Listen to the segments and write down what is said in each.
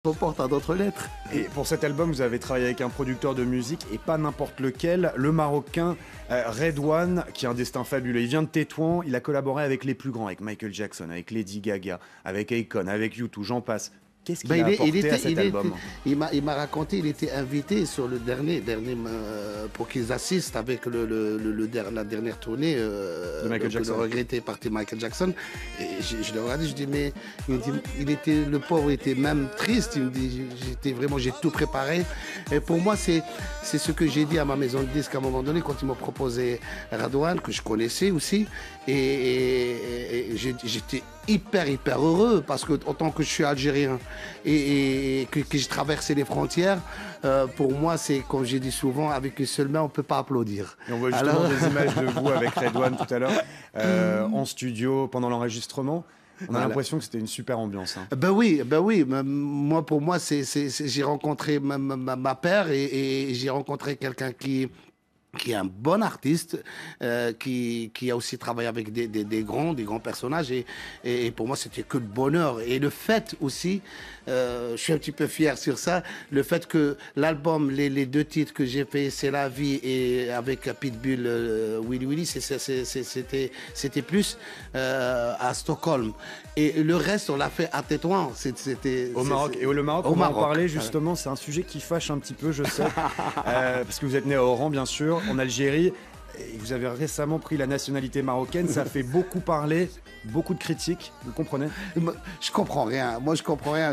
Reporte à d'autres lettres. Et pour cet album, vous avez travaillé avec un producteur de musique et pas n'importe lequel, le Marocain Redouane, qui a un destin fabuleux. Il vient de Tétouan, il a collaboré avec les plus grands, avec Michael Jackson, avec Lady Gaga, avec Akon, avec U2, j'en passe. Qu'est-ce qu'il a apporté à cet album? Il m'a raconté, il était invité sur le dernier pour qu'ils assistent avec la dernière tournée de Michael Jackson. Le regretté parti Michael Jackson. Et je le regardais, je dis mais le pauvre était même triste. Il me dit j'ai tout préparé. Et pour moi c'est ce que j'ai dit à ma maison de disques à un moment donné quand ils m'ont proposé Redouane, que je connaissais aussi. Et j'étais hyper heureux parce que autant que je suis algérien et que j'ai traversé les frontières, pour moi c'est comme j'ai dit souvent, avec une seule main on peut pas applaudir. Et on voit justement des images de vous avec Redouane tout à l'heure en studio pendant l'enregistrement. On a l'impression que c'était une super ambiance. Hein. Ben oui. Moi, pour moi, j'ai rencontré ma père et j'ai rencontré quelqu'un qui est un bon artiste, qui a aussi travaillé avec des grands personnages. Et pour moi, c'était que le bonheur. Et le fait aussi, je suis un petit peu fier sur ça, le fait que l'album, les deux titres que j'ai fait, C'est la vie et avec Pitbull, Willy Willy, c'était plus à Stockholm. Et le reste, on l'a fait à Tétouan. Au Maroc. Et le Maroc, on va en parler justement, c'est un sujet qui fâche un petit peu, je sais, parce que vous êtes né à Oran, bien sûr, en Algérie, et vous avez récemment pris la nationalité marocaine, ça fait beaucoup parler, beaucoup de critiques, vous comprenez? Je comprends rien, moi je comprends rien,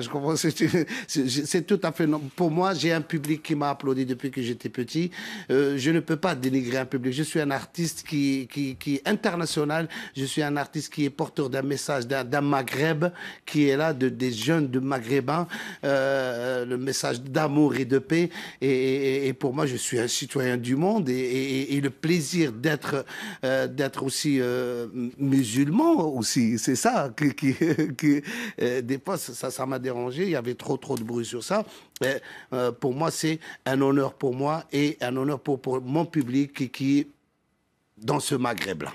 c'est tout à fait... Pour moi, j'ai un public qui m'a applaudi depuis que j'étais petit, je ne peux pas dénigrer un public, je suis un artiste qui est international, je suis un artiste qui est porteur d'un message d'un Maghreb, qui est là, des jeunes de Maghrébins, le message d'amour et de paix, et pour moi je suis un citoyen du monde, et le plaisir d'être aussi musulman aussi, c'est ça des fois ça m'a dérangé, il y avait trop de bruit sur ça. Pour moi c'est un honneur pour moi et un honneur pour mon public qui est dans ce Maghreb là.